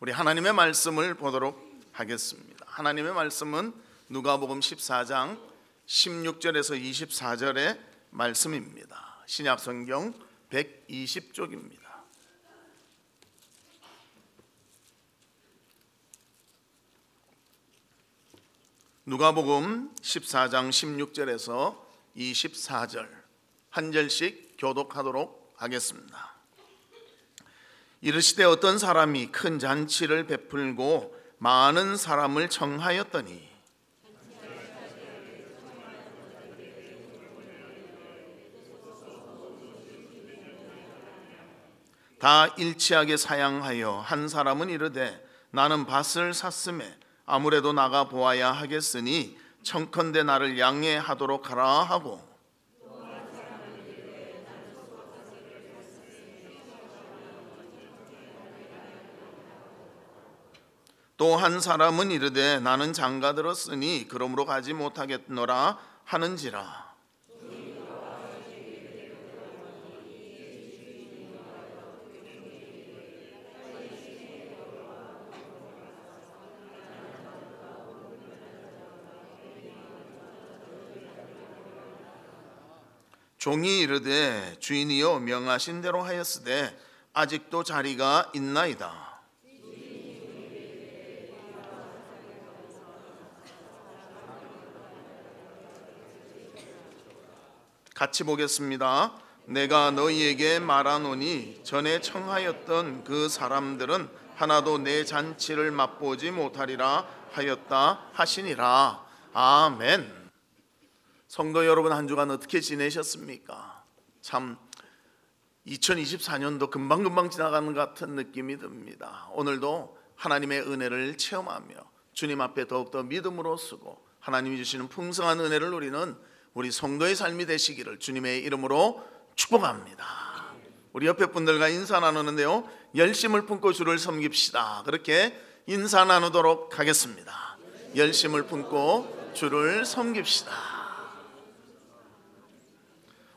우리 하나님의 말씀을 보도록 하겠습니다. 하나님의 말씀은 누가복음 14장 16절에서 24절의 말씀입니다. 신약성경 120쪽입니다. 누가복음 14장 16절에서 24절 한 절씩 교독하도록 하겠습니다. 이르시되 어떤 사람이 큰 잔치를 베풀고 많은 사람을 청하였더니 다 일치하게 사양하여 한 사람은 이르되 나는 밭을 샀음에 아무래도 나가 보아야 하겠으니 청컨대 나를 양해하도록 하라 하고 또 한 사람은 이르되 나는 장가 들었으니 그러므로 가지 못하겠노라 하는지라. 종이 이르되 주인이여 명하신 대로 하였으되 아직도 자리가 있나이다. 같이 보겠습니다. 내가 너희에게 말하노니 전에 청하였던 그 사람들은 하나도 내 잔치를 맛보지 못하리라 하였다 하시니라. 아멘. 성도 여러분, 한 주간 어떻게 지내셨습니까? 참 2024년도 금방금방 지나가는 것 같은 느낌이 듭니다. 오늘도 하나님의 은혜를 체험하며 주님 앞에 더욱더 믿음으로 서고 하나님이 주시는 풍성한 은혜를 누리는 우리 성도의 삶이 되시기를 주님의 이름으로 축복합니다. 우리 옆에 분들과 인사 나누는데요, 열심을 품고 주를 섬깁시다. 그렇게 인사 나누도록 하겠습니다. 열심을 품고 주를 섬깁시다.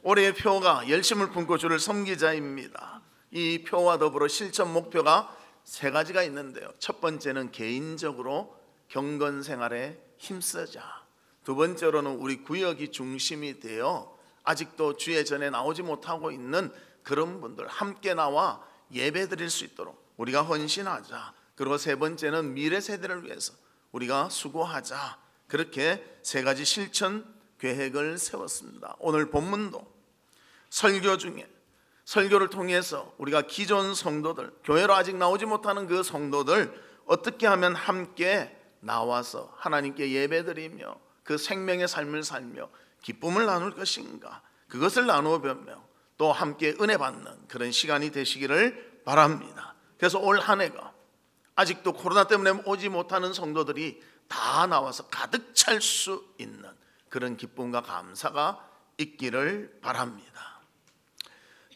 올해의 표가 열심을 품고 주를 섬기자입니다. 이 표와 더불어 실천 목표가 세 가지가 있는데요, 첫 번째는 개인적으로 경건 생활에 힘쓰자. 두 번째로는 우리 구역이 중심이 되어 아직도 주의 전에 나오지 못하고 있는 그런 분들 함께 나와 예배 드릴 수 있도록 우리가 헌신하자. 그리고 세 번째는 미래 세대를 위해서 우리가 수고하자. 그렇게 세 가지 실천 계획을 세웠습니다. 오늘 본문도 설교 중에 설교를 통해서 우리가 기존 성도들, 교회로 아직 나오지 못하는 그 성도들 어떻게 하면 함께 나와서 하나님께 예배드리며 그 생명의 삶을 살며 기쁨을 나눌 것인가, 그것을 나누어 보며 또 함께 은혜 받는 그런 시간이 되시기를 바랍니다. 그래서 올 한 해가 아직도 코로나 때문에 오지 못하는 성도들이 다 나와서 가득 찰 수 있는 그런 기쁨과 감사가 있기를 바랍니다.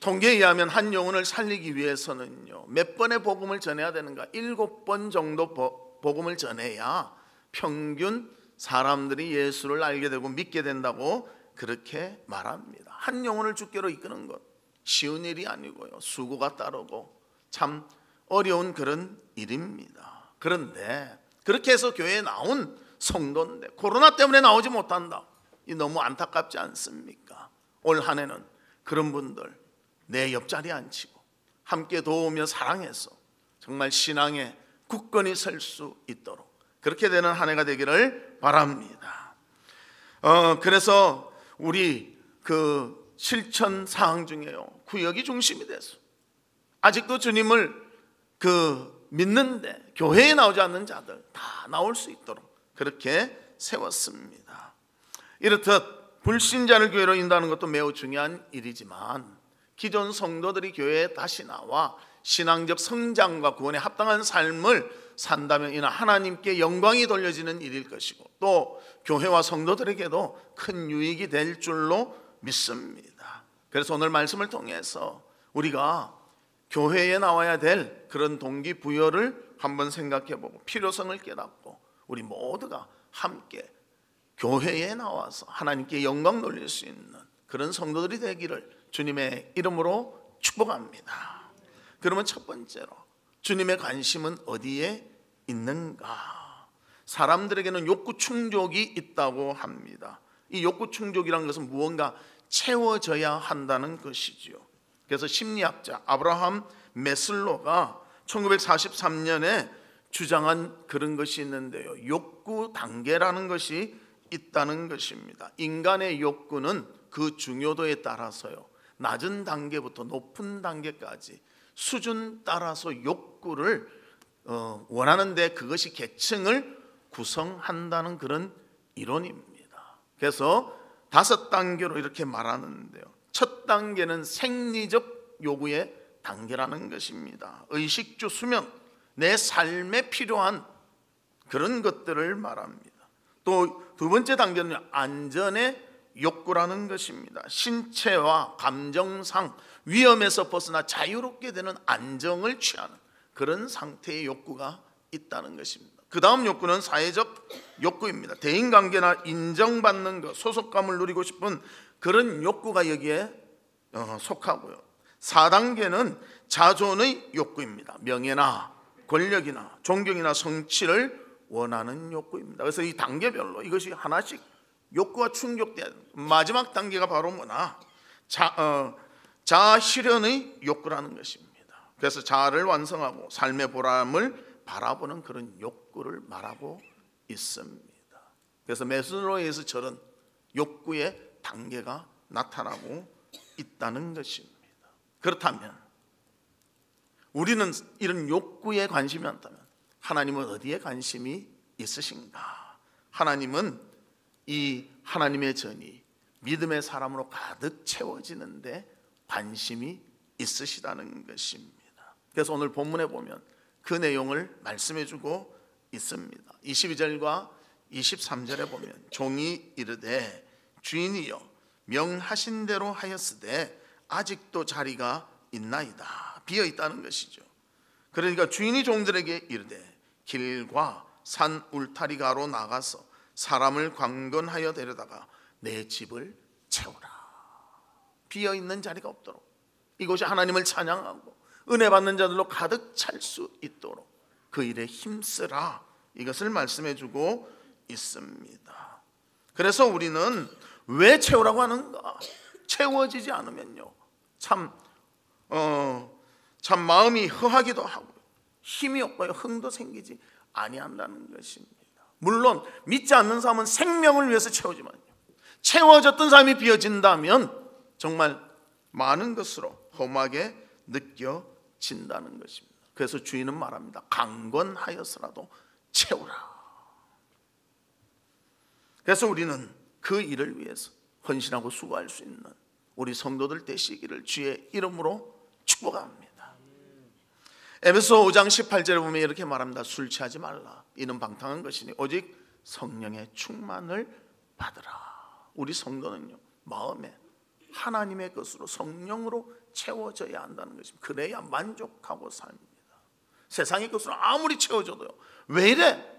통계에 의하면 한 영혼을 살리기 위해서는요, 몇 번의 복음을 전해야 되는가? 7번 정도 복음을 전해야 평균 사람들이 예수를 알게 되고 믿게 된다고 그렇게 말합니다. 한 영혼을 주께로 이끄는 것 쉬운 일이 아니고요, 수고가 따르고 참 어려운 그런 일입니다. 그런데 그렇게 해서 교회에 나온 성도인데 코로나 때문에 나오지 못한다. 이 너무 안타깝지 않습니까? 올 한 해는 그런 분들 내 옆자리에 앉히고 함께 도우며 사랑해서 정말 신앙에 굳건히 설 수 있도록 그렇게 되는 한 해가 되기를 바랍니다. 그래서 우리 그 실천 사항 중에요, 구역이 중심이 돼서 아직도 주님을 믿는데 교회에 나오지 않는 자들 다 나올 수 있도록 그렇게 세웠습니다. 이렇듯 불신자를 교회로 인도하는 것도 매우 중요한 일이지만 기존 성도들이 교회에 다시 나와 신앙적 성장과 구원에 합당한 삶을 산다면 이는 하나님께 영광이 돌려지는 일일 것이고 또 교회와 성도들에게도 큰 유익이 될 줄로 믿습니다. 그래서 오늘 말씀을 통해서 우리가 교회에 나와야 될 그런 동기부여를 한번 생각해보고 필요성을 깨닫고 우리 모두가 함께 교회에 나와서 하나님께 영광 돌릴 수 있는 그런 성도들이 되기를 주님의 이름으로 축복합니다. 그러면 첫 번째로 주님의 관심은 어디에 있는가? 사람들에게는 욕구 충족이 있다고 합니다. 이 욕구 충족이라는 것은 무언가 채워져야 한다는 것이지요. 그래서 심리학자 아브라함 메슬로가 1943년에 주장한 그런 것이 있는데요, 욕구 단계라는 것이 있다는 것입니다. 인간의 욕구는 그 중요도에 따라서요, 낮은 단계부터 높은 단계까지 수준 따라서 욕구를 원하는데 그것이 계층을 구성한다는 그런 이론입니다. 그래서 5단계로 이렇게 말하는데요, 첫 단계는 생리적 요구의 단계라는 것입니다. 의식주, 수면, 내 삶에 필요한 그런 것들을 말합니다. 또 두 번째 단계는 안전의 욕구라는 것입니다. 신체와 감정상 위험에서 벗어나 자유롭게 되는 안정을 취하는 그런 상태의 욕구가 있다는 것입니다. 그 다음 욕구는 사회적 욕구입니다. 대인관계나 인정받는 것, 소속감을 누리고 싶은 그런 욕구가 여기에 속하고요. 4단계는 자존의 욕구입니다. 명예나 권력이나 존경이나 성취를 원하는 욕구입니다. 그래서 이 단계별로 이것이 하나씩 욕구가 충족돼야 됩니다. 마지막 단계가 바로 뭐나 자아 실현의 욕구라는 것입니다. 그래서 자아를 완성하고 삶의 보람을 바라보는 그런 욕구를 말하고 있습니다. 그래서 메슬로에서 저런 욕구의 단계가 나타나고 있다는 것입니다. 그렇다면 우리는 이런 욕구에 관심이 많다면 하나님은 어디에 관심이 있으신가? 하나님은 이 하나님의 전이 믿음의 사람으로 가득 채워지는데 관심이 있으시다는 것입니다. 그래서 오늘 본문에 보면 그 내용을 말씀해 주고 있습니다. 22절과 23절에 보면 종이 이르되 주인이여 명하신 대로 하였으되 아직도 자리가 있나이다. 비어 있다는 것이죠. 그러니까 주인이 종들에게 이르되 길과 산 울타리가로 나가서 사람을 강건하여 데려다가 내 집을 채우라. 비어 있는 자리가 없도록, 이곳이 하나님을 찬양하고 은혜 받는 자들로 가득 찰 수 있도록 그 일에 힘쓰라. 이것을 말씀해 주고 있습니다. 그래서 우리는 왜 채우라고 하는가? 채워지지 않으면요, 참 마음이 허하기도 하고 힘이 없고요, 흥도 생기지 아니한다는 것입니다. 물론 믿지 않는 사람은 생명을 위해서 채우지만요, 채워졌던 삶이 비어진다면 정말 많은 것으로 험하게 느껴진다는 것입니다. 그래서 주인은 말합니다. 강건하여서라도 채우라. 그래서 우리는 그 일을 위해서 헌신하고 수고할 수 있는 우리 성도들 되시기를 주의 이름으로 축복합니다. 에베소 5장 18절에 보면 이렇게 말합니다. 술 취하지 말라. 이는 방탕한 것이니 오직 성령의 충만을 받으라. 우리 성도는요, 마음에 하나님의 것으로 성령으로 채워져야 한다는 것입니다. 그래야 만족하고 삽니다. 세상의 것으로 아무리 채워져도요, 왜 이래?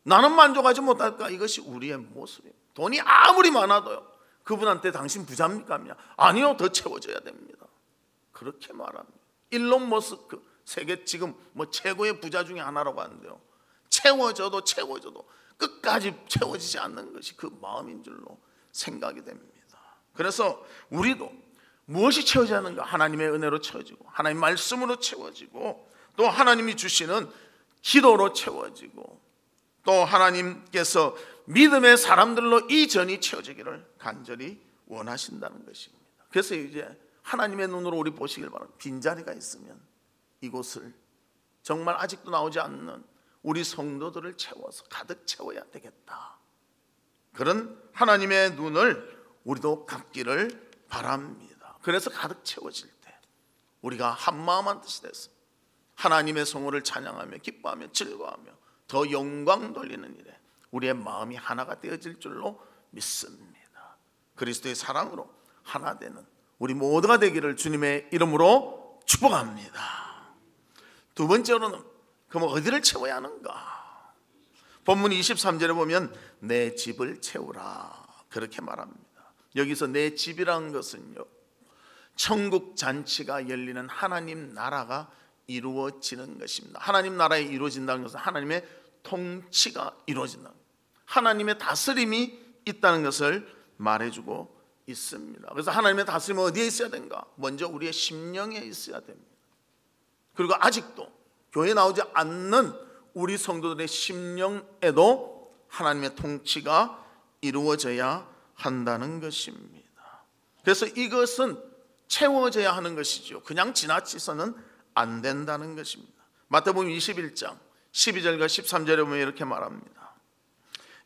나는 만족하지 못할까? 이것이 우리의 모습입니다. 돈이 아무리 많아도요, 그분한테 당신 부자입니까? 하면 아니요, 더 채워져야 됩니다. 그렇게 말합니다. 일론 머스크, 세계 지금 최고의 부자 중에 하나라고 하는데요, 채워져도 끝까지 채워지지 않는 것이 그 마음인 줄로 생각이 됩니다. 그래서 우리도 무엇이 채워지는가? 하나님의 은혜로 채워지고 하나님 말씀으로 채워지고 또 하나님이 주시는 기도로 채워지고 또 하나님께서 믿음의 사람들로 이 전이 채워지기를 간절히 원하신다는 것입니다. 그래서 이제 하나님의 눈으로 우리 보시길 바랍니다. 빈자리가 있으면 이곳을 정말 아직도 나오지 않는 우리 성도들을 채워서 가득 채워야 되겠다. 그런 하나님의 눈을 우리도 갖기를 바랍니다. 그래서 가득 채워질 때 우리가 한마음 한뜻이 돼서 하나님의 성호를 찬양하며 기뻐하며 즐거워하며 더 영광 돌리는 일에 우리의 마음이 하나가 되어질 줄로 믿습니다. 그리스도의 사랑으로 하나 되는 우리 모두가 되기를 주님의 이름으로 축복합니다. 두 번째로는 그럼 어디를 채워야 하는가? 본문 23절에 보면 내 집을 채우라 그렇게 말합니다. 여기서 내 집이라는 것은요, 천국 잔치가 열리는 하나님 나라가 이루어지는 것입니다. 하나님 나라에 이루어진다는 것은 하나님의 통치가 이루어진다, 하나님의 다스림이 있다는 것을 말해주고 있습니다. 그래서 하나님의 다스림은 어디에 있어야 되는가? 먼저 우리의 심령에 있어야 됩니다. 그리고 아직도 교회에 나오지 않는 우리 성도들의 심령에도 하나님의 통치가 이루어져야 한다는 것입니다. 그래서 이것은 채워져야 하는 것이죠. 그냥 지나치서는 안 된다는 것입니다. 마태복음 21장 12절과 13절에 보면 이렇게 말합니다.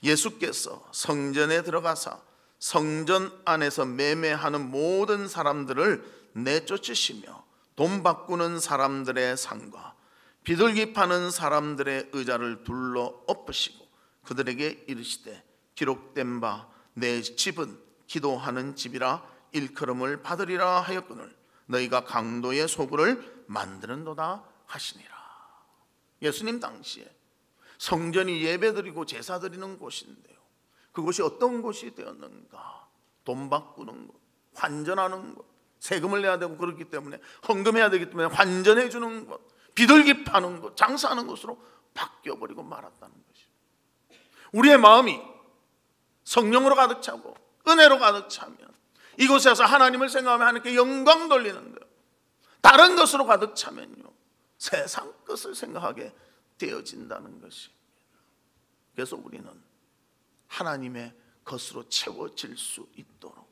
예수께서 성전에 들어가사 성전 안에서 매매하는 모든 사람들을 내쫓으시며 돈 바꾸는 사람들의 상과 비둘기 파는 사람들의 의자를 둘러 엎으시고 그들에게 이르시되 기록된 바 내 집은 기도하는 집이라 일컬음을 받으리라 하였거늘 너희가 강도의 소굴을 만드는도다 하시니라. 예수님 당시에 성전이 예배드리고 제사드리는 곳인데요, 그곳이 어떤 곳이 되었는가? 돈 바꾸는 것, 환전하는 것, 세금을 내야 되고 그렇기 때문에 헌금해야 되기 때문에 환전해 주는 것, 비둘기 파는 것, 장사하는 곳으로 바뀌어버리고 말았다는 것이죠. 우리의 마음이 성령으로 가득 차고 은혜로 가득 차면 이곳에서 하나님을 생각하며 하나님께 영광 돌리는데, 다른 것으로 가득 차면요 세상 것을 생각하게 되어진다는 것입니다. 그래서 우리는 하나님의 것으로 채워질 수 있도록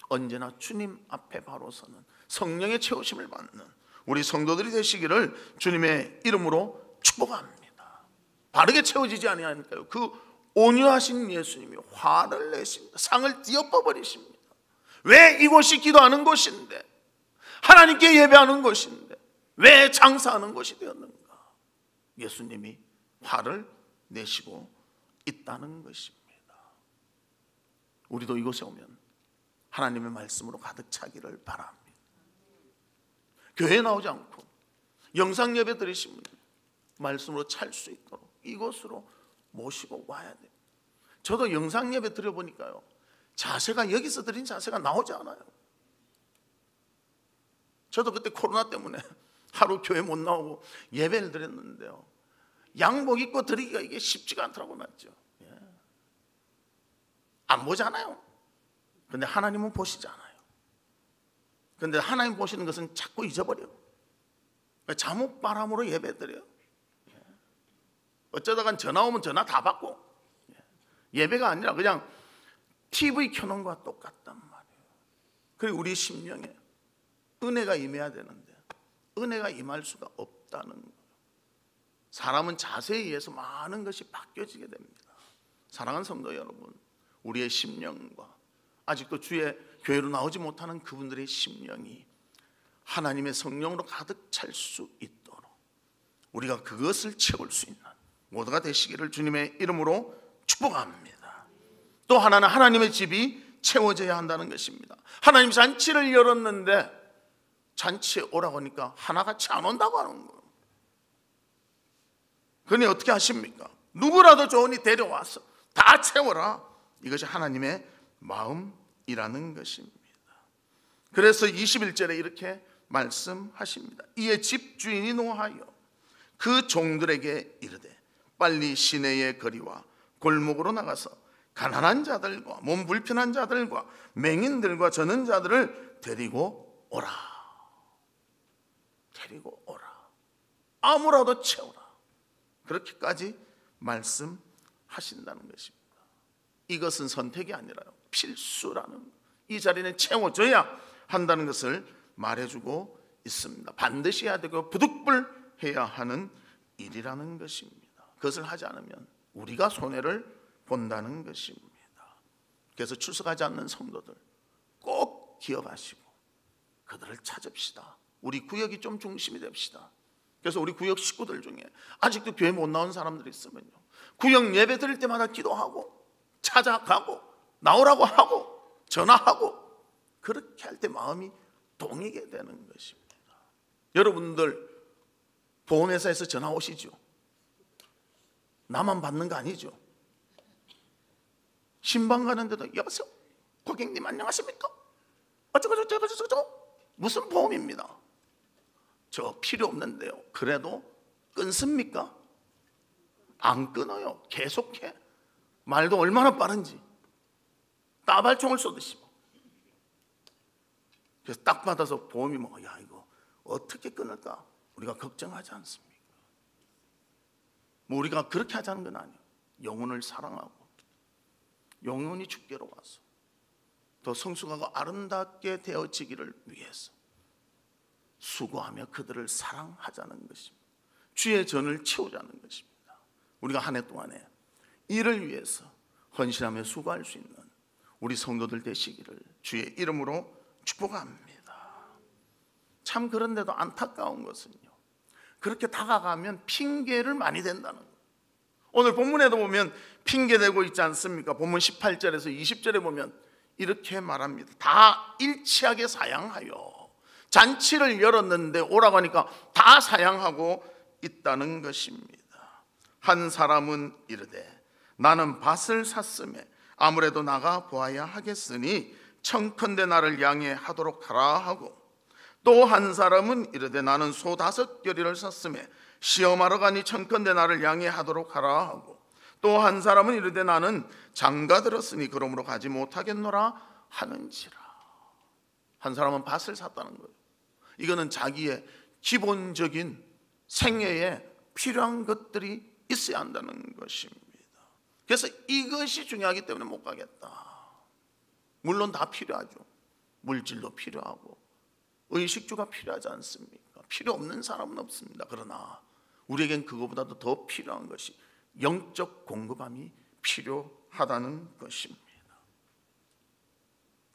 언제나 주님 앞에 바로 서는 성령의 채우심을 받는 우리 성도들이 되시기를 주님의 이름으로 축복합니다. 바르게 채워지지 아니하니까요, 그 온유하신 예수님이 화를 내십니다. 상을 띄어버리십니다. 왜 이곳이 기도하는 곳인데, 하나님께 예배하는 곳인데 왜 장사하는 곳이 되었는가? 예수님이 화를 내시고 있다는 것입니다. 우리도 이곳에 오면 하나님의 말씀으로 가득 차기를 바랍니다. 교회에 나오지 않고 영상 예배 드리시면 말씀으로 찰 수 있도록 이곳으로 모시고 와야 돼요. 저도 영상 예배 드려보니까요, 자세가 여기서 드린 자세가 나오지 않아요. 저도 그때 코로나 때문에 하루 교회 못 나오고 예배를 드렸는데요, 양복 입고 드리기가 이게 쉽지가 않더라고요. 맞죠? 안 보잖아요. 근데 하나님은 보시잖아요. 근데 하나님 보시는 것은 자꾸 잊어버려요. 잠옷바람으로 예배 드려요. 어쩌다가 전화 오면 전화 다 받고, 예배가 아니라 그냥 TV 켜놓은 거와 똑같단 말이에요. 그리고 우리 심령에 은혜가 임해야 되는데 은혜가 임할 수가 없다는 거예요. 사람은 자세에 의해서 많은 것이 바뀌어지게 됩니다. 사랑하는 성도 여러분, 우리의 심령과 아직도 주의 교회로 나오지 못하는 그분들의 심령이 하나님의 성령으로 가득 찰 수 있도록 우리가 그것을 채울 수 있는 모두가 되시기를 주님의 이름으로 축복합니다. 또 하나는 하나님의 집이 채워져야 한다는 것입니다. 하나님 잔치를 열었는데 잔치에 오라고 하니까 하나같이 안 온다고 하는 거예요. 그러니 어떻게 하십니까? 누구라도 좋으니 데려와서 다 채워라. 이것이 하나님의 마음이라는 것입니다. 그래서 21절에 이렇게 말씀하십니다. 이에 집주인이 노하여 그 종들에게 이르되 빨리 시내의 거리와 골목으로 나가서 가난한 자들과 몸 불편한 자들과 맹인들과 저는 자들을 데리고 오라. 데리고 오라. 아무라도 채우라. 그렇게까지 말씀하신다는 것입니다. 이것은 선택이 아니라요, 필수라는, 이 자리는 채워져야 한다는 것을 말해주고 있습니다. 반드시 해야 되고 부득불해야 하는 일이라는 것입니다. 그것을 하지 않으면 우리가 손해를 본다는 것입니다. 그래서 출석하지 않는 성도들 꼭 기억하시고 그들을 찾읍시다. 우리 구역이 좀 중심이 됩시다. 그래서 우리 구역 식구들 중에 아직도 교회 못 나온 사람들이 있으면요, 구역 예배 드릴 때마다 기도하고 찾아가고 나오라고 하고 전화하고 그렇게 할 때 마음이 동이게 되는 것입니다. 여러분들 보험회사에서 전화 오시죠? 나만 받는 거 아니죠? 신방 가는데도 여보세요? 고객님 안녕하십니까? 어쩌고 무슨 보험입니다. 저 필요 없는데요. 그래도 끊습니까? 안 끊어요. 계속해. 말도 얼마나 빠른지. 따발총을 쏘듯이. 그래서 딱 받아서 보험이 야 이거 어떻게 끊을까? 우리가 걱정하지 않습니까? 우리가 그렇게 하자는 건 아니에요. 영혼을 사랑하고 영혼이 주께로 와서 더 성숙하고 아름답게 되어지기를 위해서 수고하며 그들을 사랑하자는 것입니다. 주의 전을 채우자는 것입니다. 우리가 한 해 동안에 이를 위해서 헌신하며 수고할 수 있는 우리 성도들 되시기를 주의 이름으로 축복합니다. 참 그런데도 안타까운 것은요, 그렇게 다가가면 핑계를 많이 댄다는 거예요. 오늘 본문에도 보면 핑계대고 있지 않습니까? 본문 18절에서 20절에 보면 이렇게 말합니다. 다 일치하게 사양하여 잔치를 열었는데 오라고 하니까 다 사양하고 있다는 것입니다. 한 사람은 이르되 나는 밭을 샀음에 아무래도 나가 보아야 하겠으니 청컨대 나를 양해하도록 하라 하고, 또 한 사람은 이르되 나는 소 5겨리를 샀음에 시험하러 가니 청컨대 나를 양해하도록 하라 하고, 또 한 사람은 이르되 나는 장가들었으니 그러므로 가지 못하겠노라 하는지라. 한 사람은 밭을 샀다는 거예요. 이거는 자기의 기본적인 생애에 필요한 것들이 있어야 한다는 것입니다. 그래서 이것이 중요하기 때문에 못 가겠다. 물론 다 필요하죠. 물질도 필요하고 의식주가 필요하지 않습니까? 필요 없는 사람은 없습니다. 그러나 우리에겐 그거보다도 더 필요한 것이 영적 공급함이 필요하다는 것입니다.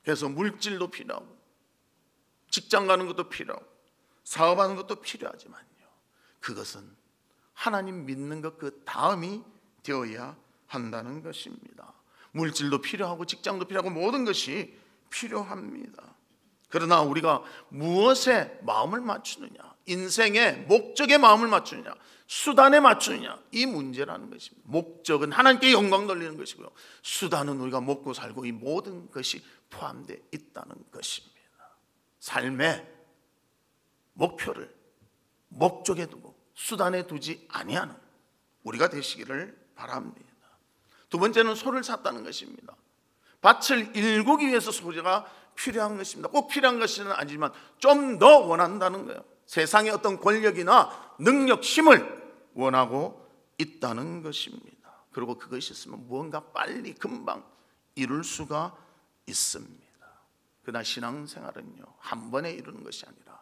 그래서 물질도 필요하고 직장 가는 것도 필요하고 사업하는 것도 필요하지만요, 그것은 하나님 믿는 것 그 다음이 되어야 한다는 것입니다. 물질도 필요하고 직장도 필요하고 모든 것이 필요합니다. 그러나 우리가 무엇에 마음을 맞추느냐, 인생의 목적에 마음을 맞추느냐, 수단에 맞추느냐, 이 문제라는 것입니다. 목적은 하나님께 영광 돌리는 것이고요, 수단은 우리가 먹고 살고 이 모든 것이 포함되어 있다는 것입니다. 삶의 목표를 목적에 두고 수단에 두지 아니하는 우리가 되시기를 바랍니다. 두 번째는 소를 샀다는 것입니다. 밭을 일구기 위해서 소가 필요한 것입니다. 꼭 필요한 것은 아니지만 좀 더 원한다는 거예요. 세상의 어떤 권력이나 능력, 힘을 원하고 있다는 것입니다. 그리고 그것이 있으면 무언가 빨리 금방 이룰 수가 있습니다. 그러나 신앙생활은요, 한 번에 이루는 것이 아니라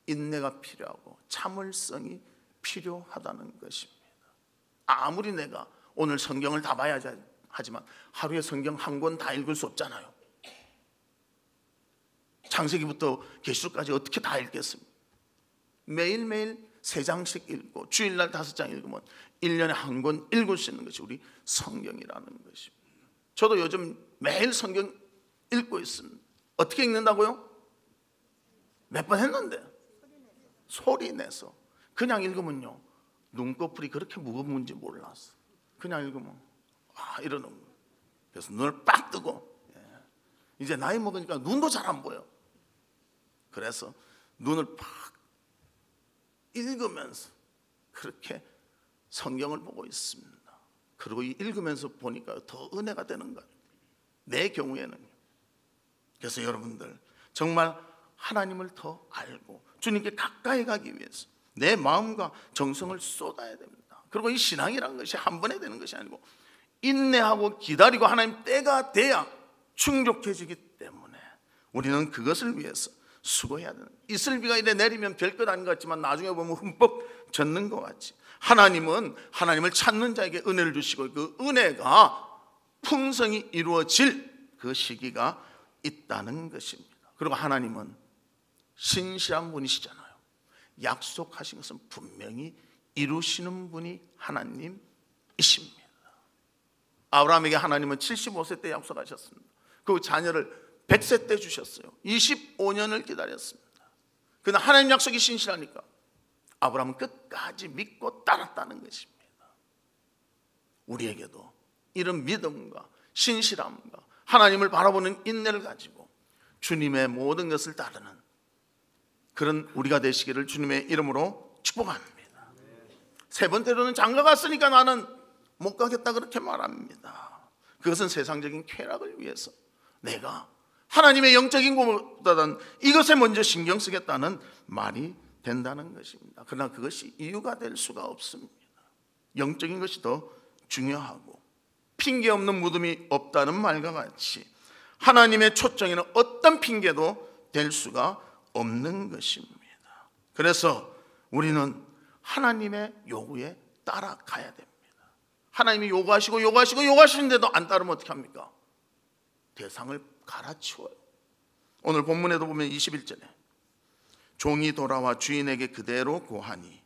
인내가 필요하고 참을성이 필요하다는 것입니다. 아무리 내가 오늘 성경을 다 봐야 하지만 하루에 성경 한 권 다 읽을 수 없잖아요. 창세기부터 계시록까지 어떻게 다 읽겠습니까? 매일매일 3장씩 읽고 주일날 5장 읽으면 1년에 한 권 읽을 수 있는 것이 우리 성경이라는 것입니다. 저도 요즘 매일 성경 읽고 있습니다. 어떻게 읽는다고요? 몇 번 했는데 소리 내서. 그냥 읽으면요, 눈꺼풀이 그렇게 무거운지 몰랐어. 그냥 읽으면 이러는 거예요. 그래서 눈을 빡 뜨고, 이제 나이 먹으니까 눈도 잘 안 보여. 그래서 눈을 팍 읽으면서 그렇게 성경을 보고 있습니다. 그리고 이 읽으면서 보니까 더 은혜가 되는 거예요, 내 경우에는요. 그래서 여러분들 정말 하나님을 더 알고 주님께 가까이 가기 위해서 내 마음과 정성을 쏟아야 됩니다. 그리고 이 신앙이라는 것이 한 번에 되는 것이 아니고 인내하고 기다리고 하나님 때가 돼야 충족해지기 때문에 우리는 그것을 위해서 수고해야 되는, 이슬비가 이래 내리면 별것 아닌 것 같지만 나중에 보면 흠뻑 젖는 것 같이 하나님은 하나님을 찾는 자에게 은혜를 주시고 그 은혜가 풍성히 이루어질 그 시기가 있다는 것입니다. 그리고 하나님은 신실한 분이시잖아요. 약속하신 것은 분명히 이루시는 분이 하나님이십니다. 아브라함에게 하나님은 75세 때 약속하셨습니다. 그 자녀를 100세 때 주셨어요. 25년을 기다렸습니다. 그러나 하나님 약속이 신실하니까 아브라함은 끝까지 믿고 따랐다는 것입니다. 우리에게도 이런 믿음과 신실함과 하나님을 바라보는 인내를 가지고 주님의 모든 것을 따르는 그런 우리가 되시기를 주님의 이름으로 축복합니다. 세 번째로는 장가 갔으니까 나는 못 가겠다 그렇게 말합니다. 그것은 세상적인 쾌락을 위해서 내가 하나님의 영적인 것보다는 이것에 먼저 신경 쓰겠다는 말이 된다는 것입니다. 그러나 그것이 이유가 될 수가 없습니다. 영적인 것이 더 중요하고 핑계 없는 무덤이 없다는 말과 같이 하나님의 초청에는 어떤 핑계도 될 수가 없는 것입니다. 그래서 우리는 하나님의 요구에 따라가야 됩니다. 하나님이 요구하시는데도 안 따르면 어떻게 합니까? 대상을 갈아치워요. 오늘 본문에도 보면 21절에 종이 돌아와 주인에게 그대로 고하니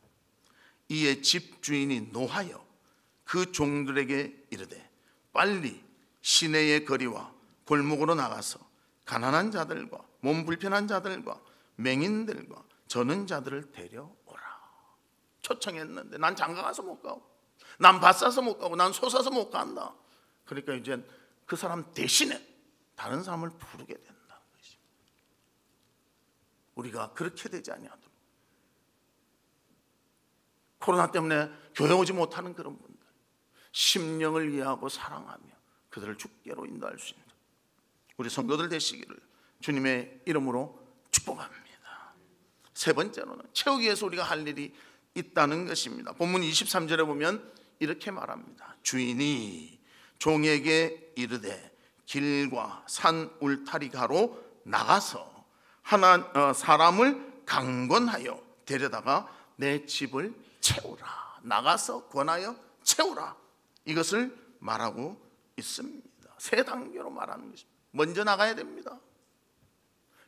이에 집주인이 노하여 그 종들에게 이르되 빨리 시내의 거리와 골목으로 나가서 가난한 자들과 몸 불편한 자들과 맹인들과 저는 자들을 데려오라. 초청했는데 난 장가가서 못 가고 난 밭 사서 못 가고 난 소 사서 못 간다. 그러니까 이제 그 사람 대신에 다른 사람을 부르게 된다는 것입니다. 우리가 그렇게 되지 아니하도록 코로나 때문에 교회 오지 못하는 그런 분들 심령을 이해하고 사랑하며 그들을 주께로 인도할 수 있는 우리 성도들 되시기를 주님의 이름으로 축복합니다. 세 번째로는 채우기 위해서 우리가 할 일이 있다는 것입니다. 본문 23절에 보면 이렇게 말합니다. 주인이 종에게 이르되 길과 산 울타리가로 나가서 사람을 강권하여 데려다가 내 집을 채우라. 나가서 권하여 채우라. 이것을 말하고 있습니다. 세 단계로 말하는 것입니다. 먼저 나가야 됩니다.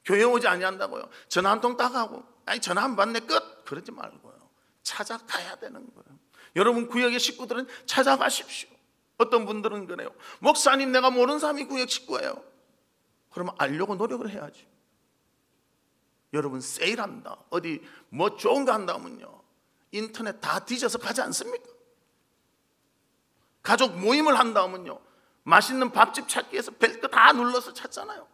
교회 오지 아니한다고요. 전화 한 통 딱 하고 아니 전화 안 받네 끝 그러지 말고요. 찾아가야 되는 거예요. 여러분 구역의 식구들은 찾아가십시오. 어떤 분들은 그래요. 목사님 내가 모르는 사람이 구역 식구예요. 그러면 알려고 노력을 해야지. 여러분 세일한다 어디 뭐 좋은 거 한다면요 인터넷 다 뒤져서 가지 않습니까? 가족 모임을 한다면요 맛있는 밥집 찾기 위해서 벨트 다 눌러서 찾잖아요.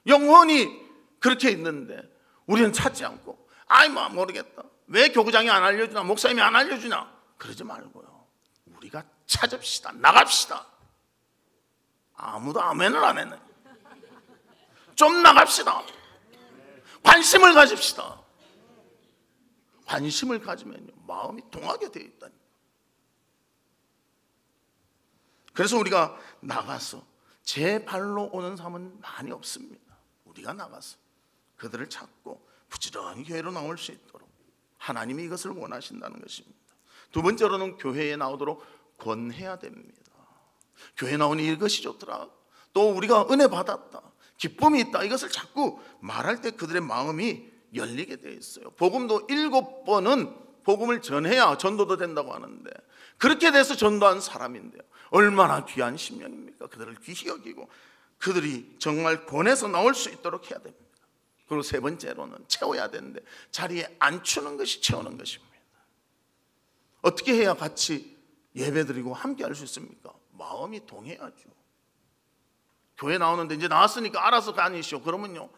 영혼이 그렇게 있는데 우리는 찾지 않고 아이 뭐 모르겠다. 왜 교구장이 안 알려주나 목사님이 안 알려주나 그러지 말고요. 우리가 찾읍시다. 나갑시다. 아무도 아멘을 안 했네. 좀 나갑시다. 관심을 가집시다. 관심을 가지면요 마음이 동하게 되어 있다니. 그래서 우리가 나가서 제 발로 오는 사람은 많이 없습니다. 우리가 나가서 그들을 찾고 부지런히 교회로 나올 수 있도록 하나님이 이것을 원하신다는 것입니다. 두 번째로는 교회에 나오도록 권해야 됩니다. 교회 나오니 이것이 좋더라. 또 우리가 은혜 받았다. 기쁨이 있다. 이것을 자꾸 말할 때 그들의 마음이 열리게 되어 있어요. 복음도 7번은 복음을 전해야 전도도 된다고 하는데 그렇게 돼서 전도한 사람인데요. 얼마나 귀한 심령입니까? 그들을 귀히 여기고 그들이 정말 권해서 나올 수 있도록 해야 됩니다. 그리고 세 번째로는 채워야 되는데 자리에 앉추는 것이 채우는 것입니다. 어떻게 해야 같이 예배드리고 함께 할 수 있습니까? 마음이 동해야죠. 교회 나오는데 이제 나왔으니까 알아서 다니시오. 그러면요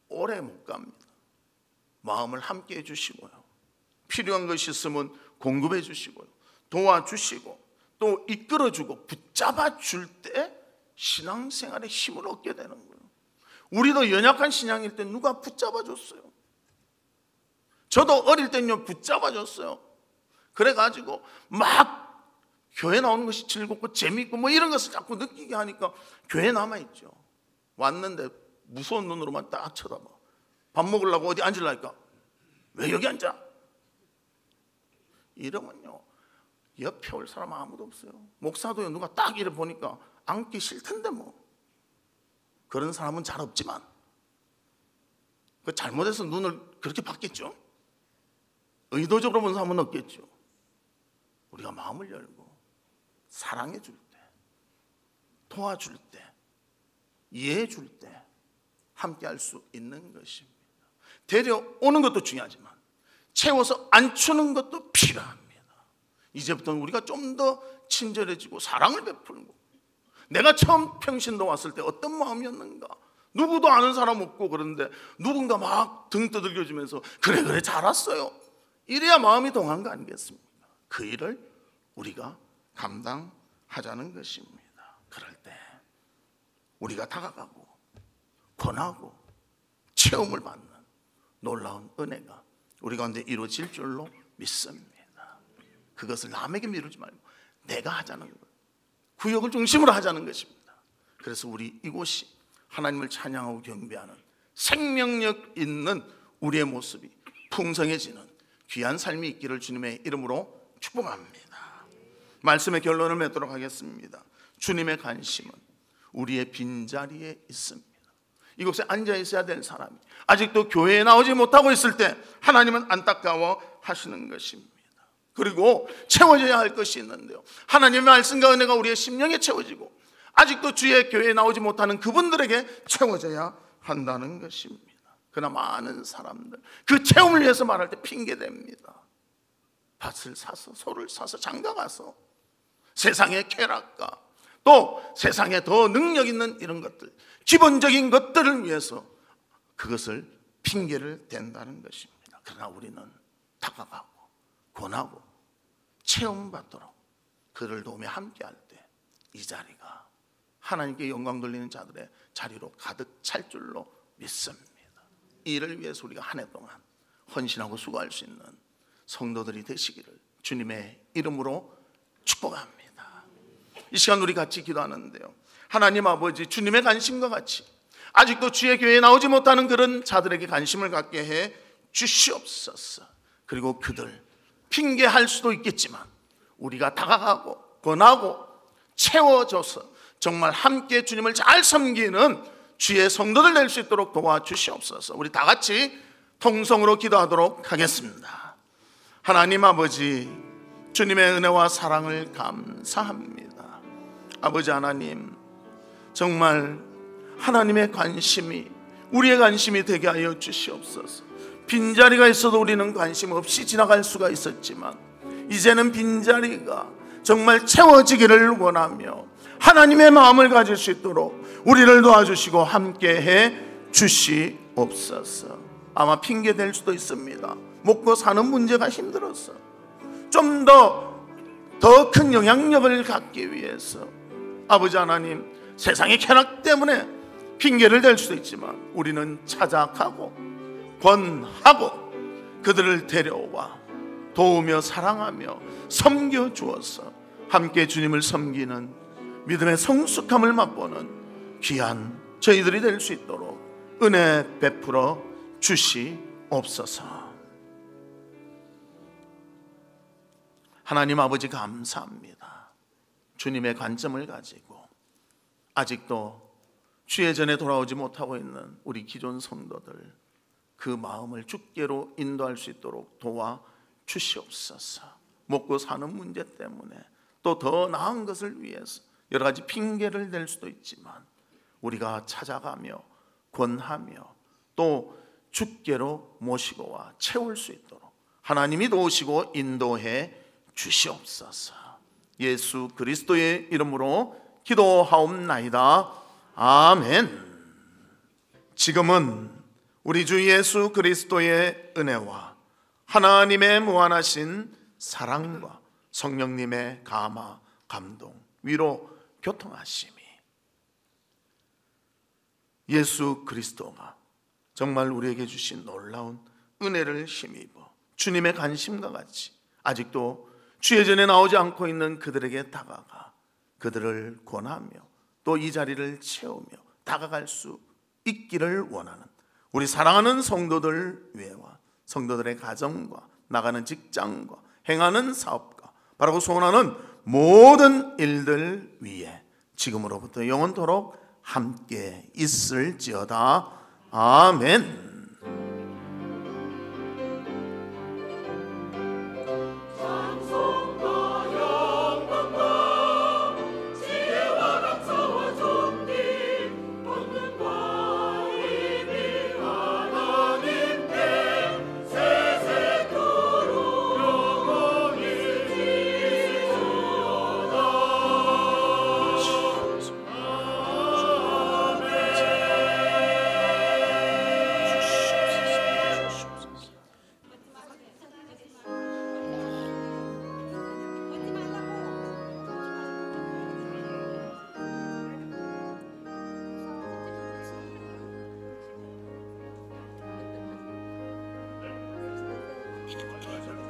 오래 못 갑니다. 마음을 함께 해주시고요. 필요한 것이 있으면 공급해 주시고요. 도와주시고 또 이끌어주고 붙잡아 줄 때 신앙생활에 힘을 얻게 되는 거예요. 우리도 연약한 신앙일 때 누가 붙잡아 줬어요. 저도 어릴 때는요 붙잡아 줬어요. 그래가지고 막 교회 나오는 것이 즐겁고 재미있고 뭐 이런 것을 자꾸 느끼게 하니까 교회 남아있죠. 왔는데 무서운 눈으로만 딱 쳐다봐. 밥 먹으려고 어디 앉으려니까 왜 여기 앉아? 이러면요 옆에 올 사람 아무도 없어요. 목사도요 누가 딱 이래 보니까 앉기 싫던데 뭐 그런 사람은 잘 없지만 그 잘못해서 눈을 그렇게 봤겠죠. 의도적으로 본 사람은 없겠죠. 우리가 마음을 열고 사랑해 줄 때, 도와줄 때, 이해해 줄 때 함께 할 수 있는 것입니다. 데려오는 것도 중요하지만 채워서 앉추는 것도 필요합니다. 이제부터는 우리가 좀 더 친절해지고 사랑을 베풀고 내가 처음 평신도 왔을 때 어떤 마음이었는가 누구도 아는 사람 없고 그런데 누군가 막 등 두들겨주면서 그래 잘 왔어요. 이래야 마음이 동한 거 아니겠습니까? 그 일을 우리가 감당하자는 것입니다. 그럴 때 우리가 다가가고 권하고 체험을 받는 놀라운 은혜가 우리 가운데 이루어질 줄로 믿습니다. 그것을 남에게 미루지 말고 내가 하자는 것, 구역을 중심으로 하자는 것입니다. 그래서 우리 이곳이 하나님을 찬양하고 경배하는 생명력 있는 우리의 모습이 풍성해지는 귀한 삶이 있기를 주님의 이름으로 축복합니다. 말씀의 결론을 맺도록 하겠습니다. 주님의 관심은 우리의 빈자리에 있습니다. 이곳에 앉아 있어야 될 사람이 아직도 교회에 나오지 못하고 있을 때 하나님은 안타까워 하시는 것입니다. 그리고 채워져야 할 것이 있는데요, 하나님의 말씀과 은혜가 우리의 심령에 채워지고 아직도 주의 교회에 나오지 못하는 그분들에게 채워져야 한다는 것입니다. 그러나 많은 사람들 그 체험을 위해서 말할 때 핑계댑니다. 밭을 사서 소를 사서 장가 가서 세상의 쾌락과 또 세상에 더 능력 있는 이런 것들, 기본적인 것들을 위해서 그것을 핑계를 댄다는 것입니다. 그러나 우리는 다가가고 권하고 체험받도록 그를 도우며 함께할 때 이 자리가 하나님께 영광 돌리는 자들의 자리로 가득 찰 줄로 믿습니다. 이를 위해서 우리가 한 해 동안 헌신하고 수고할 수 있는 성도들이 되시기를 주님의 이름으로 축복합니다. 이 시간 우리 같이 기도하는데요, 하나님 아버지, 주님의 관심과 같이 아직도 주의 교회에 나오지 못하는 그런 자들에게 관심을 갖게 해 주시옵소서. 그리고 그들 핑계할 수도 있겠지만 우리가 다가가고 권하고 채워줘서 정말 함께 주님을 잘 섬기는 주의 성도들 될 수 있도록 도와주시옵소서. 우리 다 같이 통성으로 기도하도록 하겠습니다. 하나님 아버지, 주님의 은혜와 사랑을 감사합니다. 아버지 하나님, 정말 하나님의 관심이 우리의 관심이 되게 하여 주시옵소서. 빈자리가 있어도 우리는 관심 없이 지나갈 수가 있었지만 이제는 빈자리가 정말 채워지기를 원하며 하나님의 마음을 가질 수 있도록 우리를 도와주시고 함께해 주시옵소서. 아마 핑계 댈 수도 있습니다. 먹고 사는 문제가 힘들어서 좀 더 큰 영향력을 갖기 위해서 아버지 하나님, 세상의 쾌락 때문에 핑계를 댈 수도 있지만 우리는 찾아가고 권하고 그들을 데려와 도우며 사랑하며 섬겨주어서 함께 주님을 섬기는 믿음의 성숙함을 맛보는 귀한 저희들이 될 수 있도록 은혜 베풀어 주시옵소서. 하나님 아버지 감사합니다. 주님의 관점을 가지고 아직도 주의 전에 돌아오지 못하고 있는 우리 기존 성도들, 그 마음을 주께로 인도할 수 있도록 도와 주시옵소서. 먹고 사는 문제 때문에 또 더 나은 것을 위해서 여러 가지 핑계를 댈 수도 있지만 우리가 찾아가며 권하며 또 주께로 모시고 와 채울 수 있도록 하나님이 도우시고 인도해 주시옵소서. 예수 그리스도의 이름으로 기도하옵나이다. 아멘. 지금은 우리 주 예수 그리스도의 은혜와 하나님의 무한하신 사랑과 성령님의 감화, 감동, 위로, 교통하심이 예수 그리스도가 정말 우리에게 주신 놀라운 은혜를 힘입어 주님의 관심과 같이 아직도 주의 전에 나오지 않고 있는 그들에게 다가가 그들을 권하며 또 이 자리를 채우며 다가갈 수 있기를 원하는 우리 사랑하는 성도들 외와 성도들의 가정과 나가는 직장과 행하는 사업과 바라고 소원하는 모든 일들 위에 지금으로부터 영원토록 함께 있을지어다. 아멘. 주옵소서.